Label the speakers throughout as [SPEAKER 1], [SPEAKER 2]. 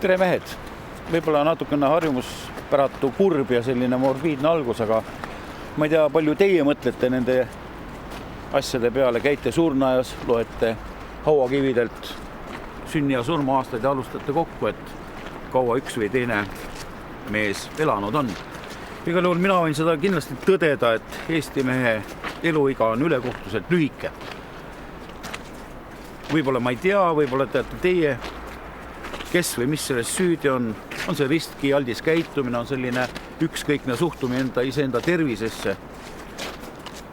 [SPEAKER 1] Tere mehed! Võib-olla natukene harjumuspäratu kurb ja selline morbiidne algus, aga ma ei tea, palju teie mõtlete nende asjade peale, käite surnuaias, loete hauakividelt sünni- ja surmaaastaid ja alustate kokku, et kaua üks või teine mees elanud on. Igal juhul mina võin seda kindlasti tõdeda, et Eesti mehe eluiga on ülekohtuselt lühike. Võib-olla ma ei tea, võib-olla teate teie, kes või mis selles süüdi on see riski aldis käitumine, on selline ükskõikne suhtumine iseenda tervisesse.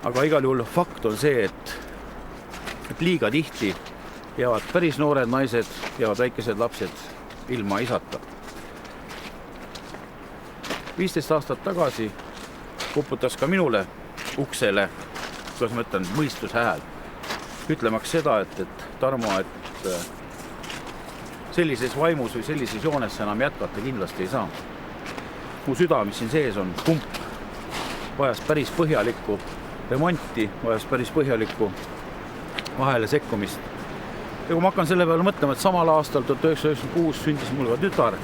[SPEAKER 1] Aga igal juhul fakt on see, et liiga tihti jäävad päris noored naised, jäävad väikesed lapsed ilma isata. 15 aastat tagasi kuputas ka minule uksele, kuidas ma ütlen, mõistushääl, ütlemaks seda, et Tarmo, et sellises vaimus või sellises joones enam jätkata kindlasti ei saa. Mu süda, mis siin sees on, pump, vajas päris põhjalikku remonti, vajas päris põhjalikku vahele sekkumist. Ja kui ma hakkan selle peale mõtlema, et samal aastal 1996 sündis mul ka tütar,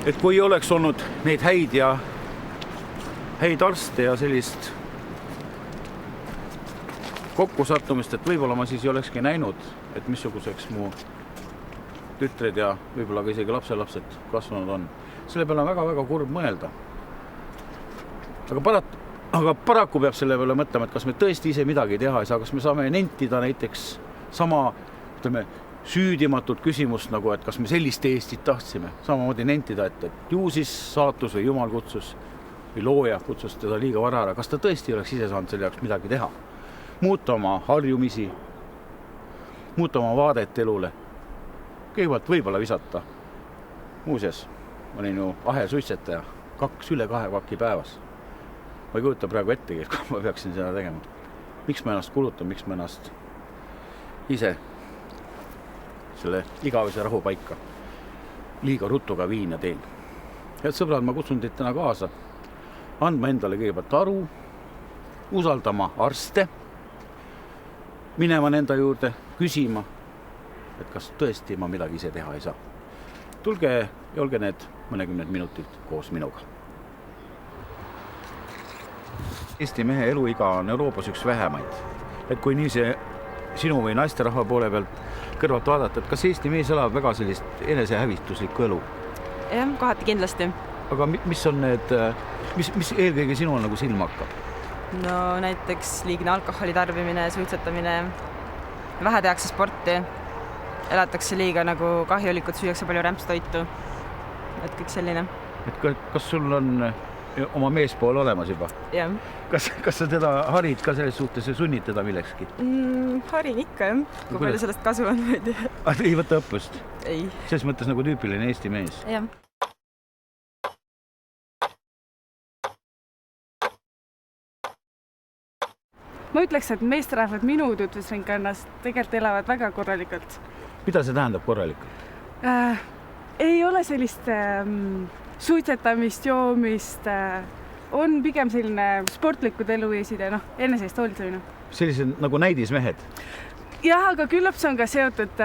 [SPEAKER 1] et kui oleks olnud neid häid arste ja sellist kokkusattumist, et võib-olla ma siis ei olekski näinud, et missuguseks mu tütred ja võib-olla ka isegi lapselapsed kasvanud on. Selle peale on väga-väga kurb mõelda. Aga paraku peab selle peale mõtlema, et kas me tõesti ise midagi teha ei saa, kas me saame nentida näiteks sama, ütleme, süüdimatut küsimust nagu, et kas me sellist Eestit tahtsime. Samamoodi nentida, et ju siis saatus või Jumal kutsus või looja kutsus teda liiga vara ära. Kas ta tõesti oleks ise saanud selle jaoks midagi teha? Muuta oma harjumisi, muuta oma vaadet elule. Kõigepealt võib-olla visata. Muuseas, ma olin ju ahesuitsetaja, 2 üle 2 pakki päevas. Ma ei kujuta praegu ettegi, et ma peaksin seda tegema. Miks ma ennast kulutan, miks ma ennast ise selle igavese rahu paika liiga rutuga viin ja teen. Head sõbrad, ma kutsun teid täna kaasa andma endale kõigepealt aru, usaldama arste, minema nenda juurde, küsima, et kas tõesti ma midagi ise teha ei saa. Tulge ja olge need mõnekümned minutid koos minuga. Eesti mehe eluiga on Euroopas üks vähemaid. Et kui nii see sinu või naisterahva poole pealt kõrvalt vaadata, et kas Eesti mees elab väga sellist enesehävistuslikku elu?
[SPEAKER 2] Jah, kohati kindlasti.
[SPEAKER 1] Aga mis on need, mis eelkõige sinul nagu silma hakkab?
[SPEAKER 2] No näiteks liigne alkoholi tarbimine, suitsetamine, vähe tehakse sporti, elatakse liiga nagu kahjulikult, süüakse palju rämpstoitu, et kõik selline. Et kas sul on oma meespool olemas juba? Jah.
[SPEAKER 1] Kas sa teda harid ka selles suhtes ja sunnid teda millekski?
[SPEAKER 2] Harin ikka, jah. Kui palju sellest kasu on, ma ei tea.
[SPEAKER 1] Ei võta õppust?
[SPEAKER 2] Ei.
[SPEAKER 1] Selles mõttes nagu tüüpiline Eesti mees?
[SPEAKER 2] Jah.
[SPEAKER 3] Ma ütleks, et meesterahvad minu tutvusringkonnast tegelikult elavad väga korralikult.
[SPEAKER 1] Mida see tähendab korralikult?
[SPEAKER 3] Ei ole sellist suitsetamist, joomist, on pigem selline sportlikud eluviisid ja eneseest hoolitsemine.
[SPEAKER 1] Sellised nagu näidismehed?
[SPEAKER 3] Jah, aga küllap see on ka seotud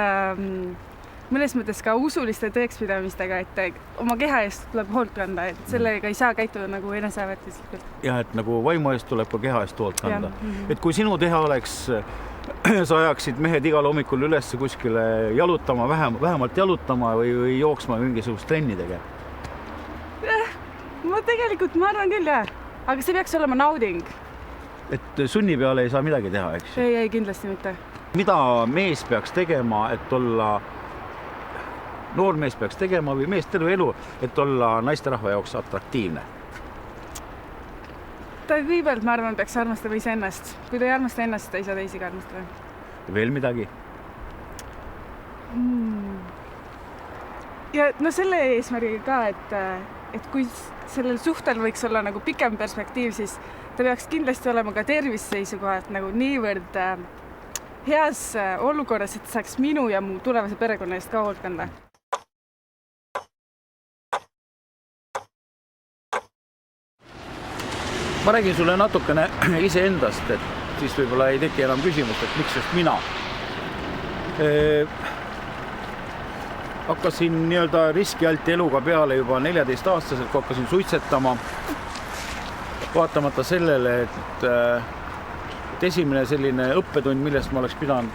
[SPEAKER 3] mõnes mõttes ka usuliste tõekspidamistega, et oma keha eest tuleb hoolt kanda, et sellega ei saa käituda nagu eneseväärtuslikult.
[SPEAKER 1] Jah, et nagu vaimu eest tuleb ka keha eest hoolt kanda. Et kui sinu teha oleks, sa ajaksid mehed igal hommikul üles kuskile jalutama, vähemalt jalutama või jooksma mingisugust trenni tegema?
[SPEAKER 3] Ma arvan küll, jah. Aga see peaks olema nauding.
[SPEAKER 1] Et sunni peale ei saa midagi teha, eks?
[SPEAKER 3] Ei, kindlasti mitte.
[SPEAKER 1] Mida mees peaks tegema, et olla noor mees peaks tegema või mees terve elu, et olla naisterahva jaoks atraktiivne?
[SPEAKER 3] Ta kõigepealt, ma arvan, peaks armastama ise ennast. Kui ta ei armasta ennast, ta ei saa teisi ka armastada.
[SPEAKER 1] Veel midagi?
[SPEAKER 3] Ja selle eesmärgiga ka, et kui sellel suhtel võiks olla nagu pikem perspektiiv, siis ta peaks kindlasti olema ka tervisseisukohalt nagu niivõrd heas olukorras, et saaks minu ja mu tulevase perekonna eest ka hoolt kanda.
[SPEAKER 1] Ma räägin sulle natukene iseendast, et siis võib-olla ei teki enam küsimust, et miks just mina. hakkasin nii-öelda riskialti eluga peale juba 14-aastaselt, kui hakkasin suitsetama. Vaatamata sellele, et esimene selline õppetund, millest ma oleks pidanud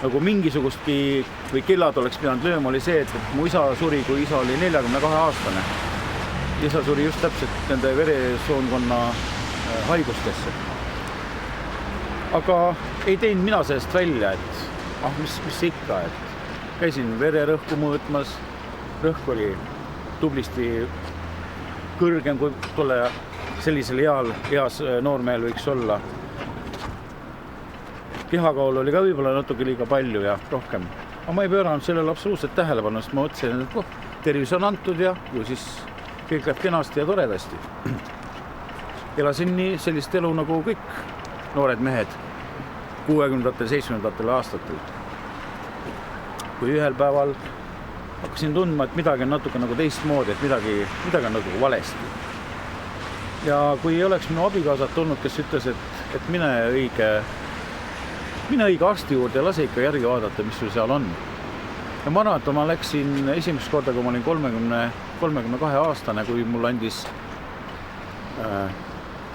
[SPEAKER 1] nagu mingisugustki või kellad oleks pidanud lööma, oli see, et mu isa suri, kui isa oli 42-aastane. Isa suri just täpselt nende veresoonkonna haigustesse. Aga ei teinud mina sellest välja, et mis ikka, et käisin vererõhku mõõtmas, rõhk oli tublisti kõrgem kui tolle sellisel eas noormehel võiks olla. Kehakaul oli ka võib-olla natuke liiga palju ja rohkem. Aga ma ei pööranud sellele absoluutselt tähelepanu, sest ma mõtlesin, et tervis on antud ja ju siis kõik läheb kenasti ja toredasti. Elasin nii sellist elu nagu kõik noored mehed 60-ndatel, 70-ndatel aastatel. Kui ühel päeval hakkasin tundma, et midagi on natuke nagu teistmoodi, et midagi on nagu valesti. Ja kui ei oleks minu abikaasat olnud, kes ütles, et mine õige arsti juurde ja lase ikka järgi vaadata, mis sul seal on. Ja ma arvan, et ma läksin esimest korda, kui ma olin 32-aastane, kui mul andis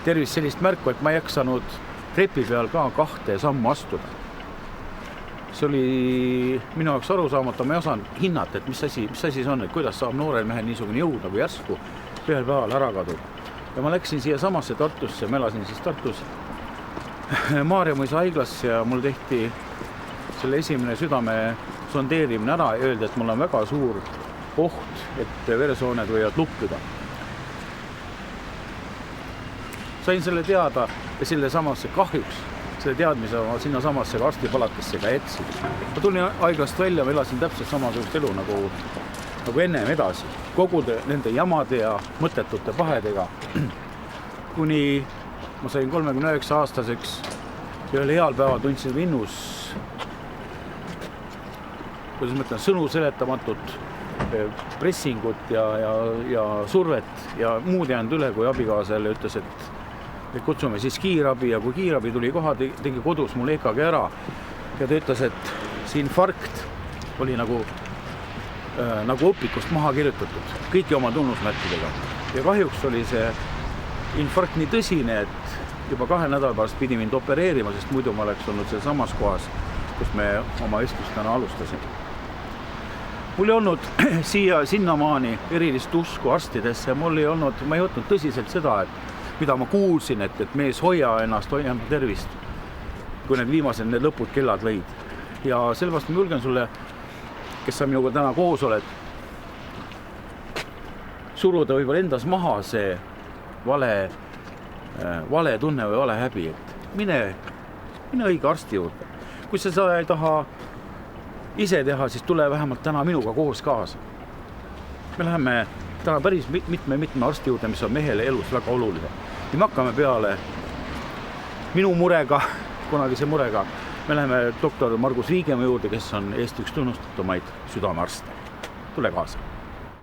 [SPEAKER 1] tervis sellist märku, et ma ei jaksanud trepi peal ka 2 sammu astuda. See oli minu jaoks arusaamata, ma ei osanud hinnata, et mis asi see on, et kuidas saab noorel mehel niisugune jõud nagu järsku ühel päeval ära kaduda. Ja ma läksin siia samasse Tartusse, ma elasin siis Tartus Maarjamõisa haiglasse ja mul tehti selle esimene südame sondeerimine ära ja öeldi, et mul on väga suur oht, et veresooned võivad luppuda. Sain selle teada ja selle samasse kahjuks, selle teadmise ma sinna samasse arstipalatesse ka etsin. Ma tulin haiglast välja, ma elasin täpselt samasugust elu nagu ennem edasi. Kogude nende jamade ja mõttetute pahedega, kuni ma sain 39-aastaseks ja ühel heal päeval tundsin rinnus, kuidas ma ütlen, sõnu seletamatut pressingut ja survet ja muud jäänud üle, kui abikaasale ütles, et kutsume siis kiirabi ja kui kiirabi tuli koha, tegi kodus mul EKG ära ja ta ütles, et see infarkt oli nagu õpikust maha kirjutatud, kõiki oma tunnusmärkidega. Ja kahjuks oli see infarkt nii tõsine, et juba 2 nädala pärast pidi mind opereerima, sest muidu ma oleks olnud seal samas kohas, kus me oma vestlust täna alustasime. Mul ei olnud sinnamaani erilist usku arstidesse, ma ei võtnud tõsiselt seda, mida ma kuulsin, et mees hoia ennast, hoia enda tervist, kui need viimased need lõpud kellad lõid. Ja sellepärast ma julgen sulle, kes sa minuga täna koos oled, suruda võib-olla endas maha see vale tunne või vale häbi, et mine õige arsti juurde. Kui sa ei taha ise teha, siis tule vähemalt täna minuga koos kaasa. Me läheme täna päris mitme arsti juurde, mis on mehele elus väga oluline. Ja me hakkame peale minu murega, kunagise murega. Me läheme doktor Margus Viigemaa juurde, kes on Eesti üks tunnustatumaid südamearste. Tule kaasa.